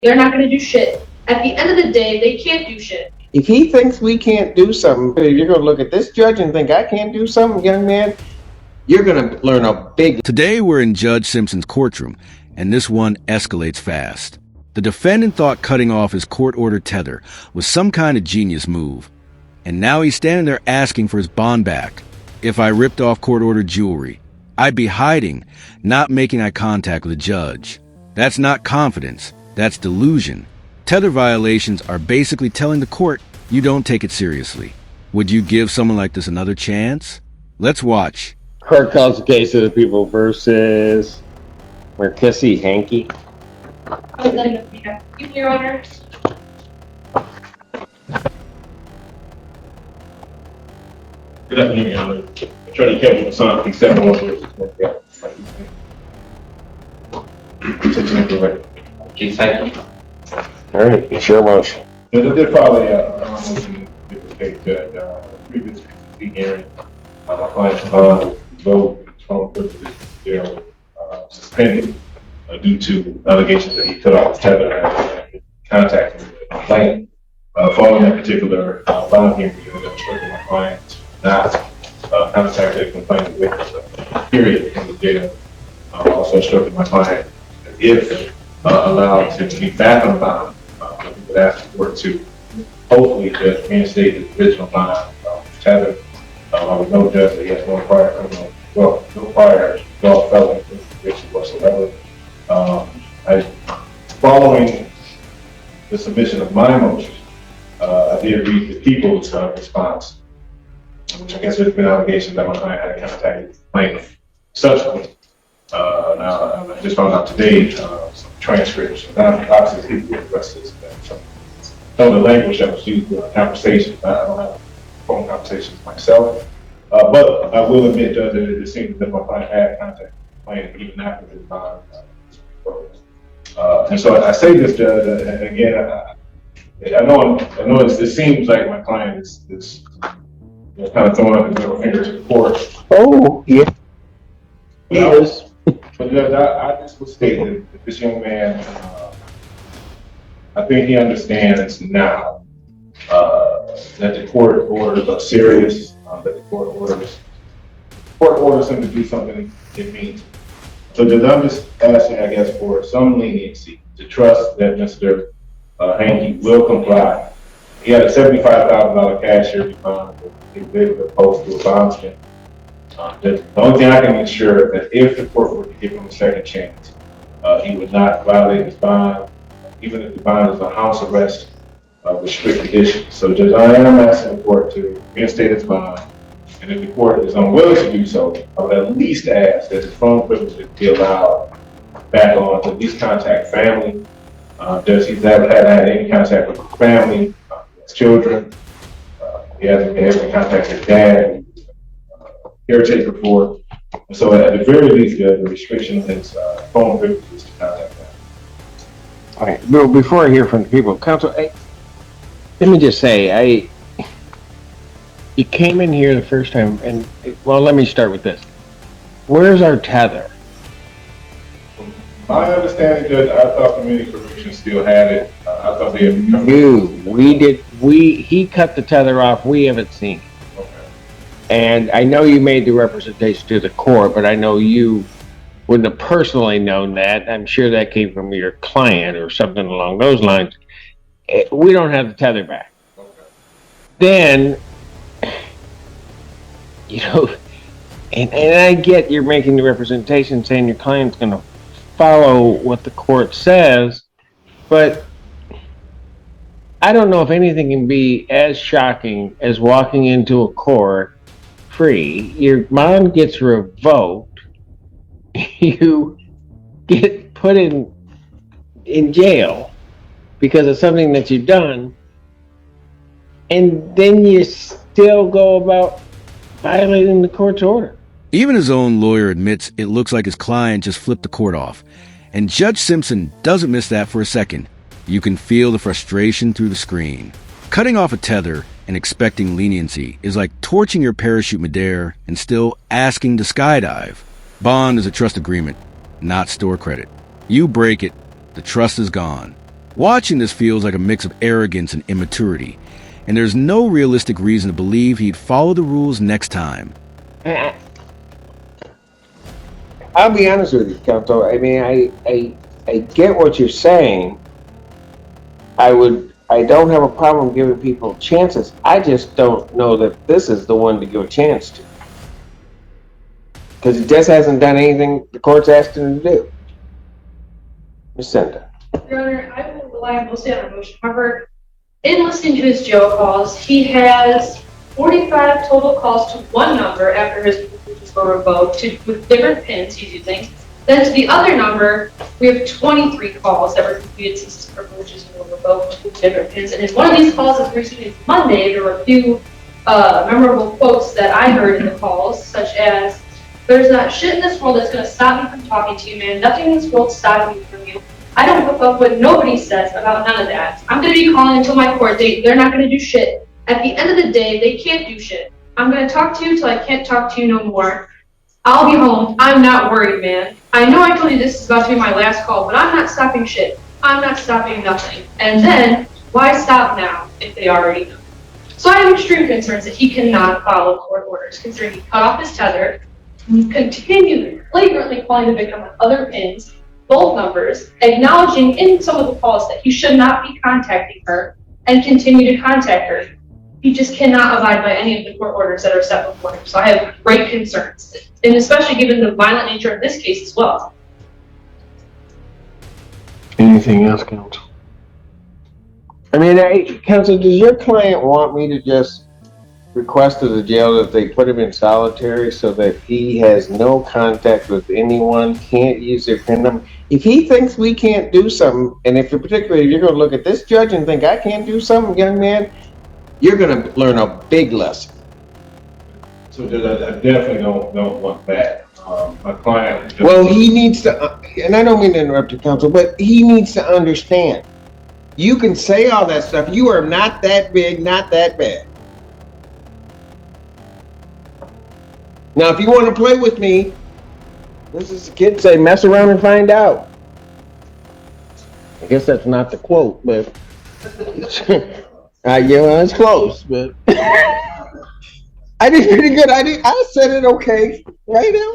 They're not going to do shit. At the end of the day, they can't do shit. If he thinks we can't do something, you're going to look at this judge and think I can't do something, young man. You're going to learn a big... Today we're in Judge Simpson's courtroom, and this one escalates fast. The defendant thought cutting off his court-ordered tether was some kind of genius move, and now he's standing there asking for his bond back. If I ripped off court-ordered jewelry, I'd be hiding, not making eye contact with the judge. That's not confidence, that's delusion. Tether violations are basically telling the court you don't take it seriously. Would you give someone like this another chance? Let's watch. Court calls the case of the people versus Marquesi Hankey. Your Honor. Good afternoon, Your Honor. Attorney Kevin Masson, P. 716. Please, thank you. All right, it's your motion. I did file a motion to indicate that previous hearing, my client's bond vote from privilege suspended due to allegations that he cut off his tether and contacted the complainant. Following that particular bond hearing, it instructed my client not contact the complainant with period in the jail. Also instructed my client that if allowed to be back on bond, we would ask the court to hopefully just reinstate his original bond tether. I would know judge that he has no prior criminal, no prior adult felony conviction whatsoever. Following the submission of my motion, I did read the people's response, which I guess there's been allegations that my client had contacted the complainant subsequently. Now, I just found out today some transcripts. Now, obviously, people address this. Some of the language that was used in the conversation, I don't have phone conversations myself. But I will admit, Judge, that it seems that my client had contacted the complainant even after his bond was closed. And so I say this, Judge, and again, I know it seems like my client is kind of throwing up his middle finger to the court. Oh, yeah. He is. But Judge, I just would state that this young man, I think he understands now that the court orders are serious, that the court orders him to do something it means. So Judge, I'm just asking, I guess, for some leniency to trust that Mr. Hankey will comply. He had a $75,000 cashier bond that he was able to post to a bondsman. The only thing I can ensure is that if the court were to give him a second chance, he would not violate his bond, even if the bond is a house arrest with strict conditions. So Judge, I am asking the court to reinstate his bond, and if the court is unwilling to do so, I would at least ask that his phone privilege be allowed back on to at least contact family. Does he's never had any contact with his family, his children? He hasn't been able to contact his dad, caretaker for. So at the very least, the restriction of his phone privilege is to contact family. All right, Bill, before I hear from the people, counsel, let me just say, you came in here the first time, and, well, let me start with this. Where's our tether? My understanding, Judge, I thought community corrections still had it. I thought they had become... He cut the tether off, we haven't seen it. Okay. And I know you made the representation to the court, but I know you wouldn't have personally known that. I'm sure that came from your client or something along those lines. We don't have the tether back. Okay. Then, you know, and I get you're making the representation saying your client's going to follow what the court says, but I don't know if anything can be as shocking as walking into a court free. Your bond gets revoked. You get put in jail because of something that you've done, and then you still go about violating the court's order. Even his own lawyer admits it looks like his client just flipped the court off. And Judge Simpson doesn't miss that for a second. You can feel the frustration through the screen. Cutting off a tether and expecting leniency is like torching your parachute midair and still asking to skydive. Bond is a trust agreement, not store credit. You break it, the trust is gone. Watching this feels like a mix of arrogance and immaturity, and there's no realistic reason to believe he'd follow the rules next time. I'll be honest with you, Counsel. I mean, I get what you're saying. I don't have a problem giving people chances. I just don't know that this is the one to give a chance to. Because he just hasn't done anything the court's asked him to do. Ms. Senda. Your Honor, I will rely mostly on emotion. However, in listening to his jail calls, he has 45 total calls to one number after his privileges were revoked with different pins he's using. Then to the other number, we have 23 calls that were completed since his privileges were revoked with different pins. And in one of these calls, as recently as Monday, there were a few memorable quotes that I heard in the calls, such as, "There's not shit in this world that's going to stop me from talking to you, man. Nothing in this world's stopping me from you. I don't hook up what nobody says about none of that. I'm going to be calling until my court date. They're not going to do shit. At the end of the day, they can't do shit. I'm going to talk to you till I can't talk to you no more. I'll be home. I'm not worried, man. I know I told you this is about to be my last call, but I'm not stopping shit. I'm not stopping nothing." And then, why stop now if they already know? So I have extreme concerns that he cannot follow court orders, considering he cut off his tether, continued flagrantly calling the victim on other pins, both numbers, acknowledging in some of the calls that he should not be contacting her, and continue to contact her. He just cannot abide by any of the court orders that are set before him. So I have great concerns, and especially given the violent nature of this case as well. Anything else, Counsel? I mean, Counsel, does your client want me to just request to the jail that they put him in solitary so that he has no contact with anyone, can't use their PIN number? If he thinks we can't do something, and if particularly you're going to look at this judge and think I can't do something, young man, you're going to learn a big lesson. So I definitely don't want that. My client. Well, he needs to, and I don't mean to interrupt you, Counsel, but he needs to understand. You can say all that stuff. You are not that big, not that bad. Now, if you want to play with me, this is the kids say, mess around and find out. I guess that's not the quote, but yeah, it's close, but I did pretty good. I said it okay right now.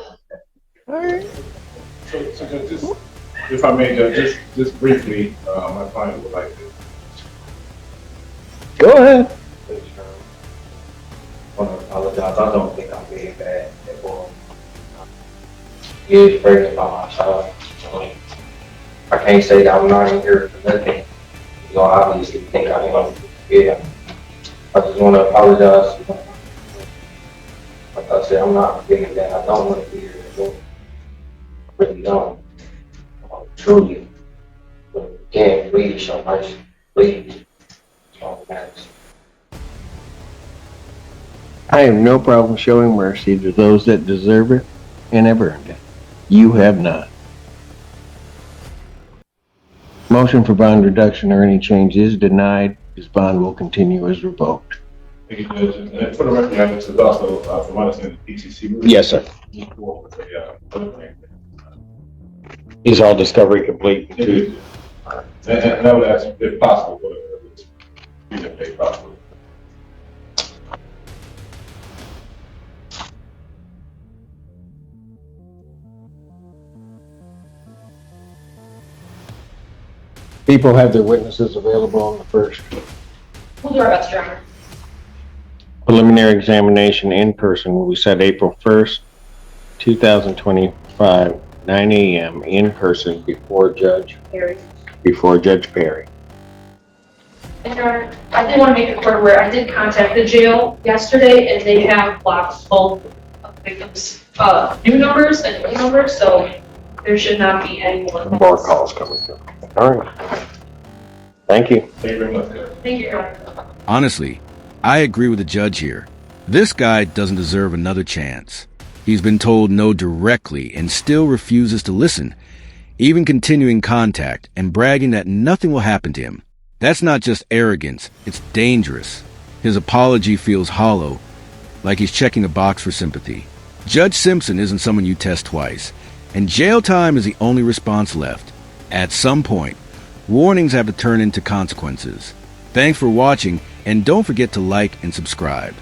All right. So just, if I may, just briefly, my client would like to. Go ahead. I want to apologize. I don't think I'm being bad at all. You're afraid about myself. I can't say that I'm not in here for nothing. You obviously think I am. Yeah. I just want to apologize. Like I said, I'm not being bad. I don't want to be here anymore. I really don't. Truly. But again, please show mercy. Please. That's all that matters. I have no problem showing mercy to those that deserve it and have earned it. You have not. Motion for bond reduction or any change is denied. His bond will continue as revoked. Thank you, Judge. And for the record, this is also from my understanding, the PCC. Yes, sir. Is all discovery complete? And I would ask if possible, if possible. People have their witnesses available on the first. We'll do our best, Your Honor. Preliminary examination in person will be set April 1st, 2025, 9 a.m. in person before Judge Perry. And Your Honor, I did want to make it clear where I did contact the jail yesterday, and they have blocked both victims' new numbers and old numbers, so there should not be any more calls coming through. All right. Thank you. Thank you very much. Thank you, Your Honor. Honestly, I agree with the judge here. This guy doesn't deserve another chance. He's been told no directly and still refuses to listen, even continuing contact and bragging that nothing will happen to him. That's not just arrogance, it's dangerous. His apology feels hollow, like he's checking a box for sympathy. Judge Simpson isn't someone you test twice, and jail time is the only response left. At some point, Warnings have to turn into consequences. Thanks for watching, and don't forget to like and subscribe.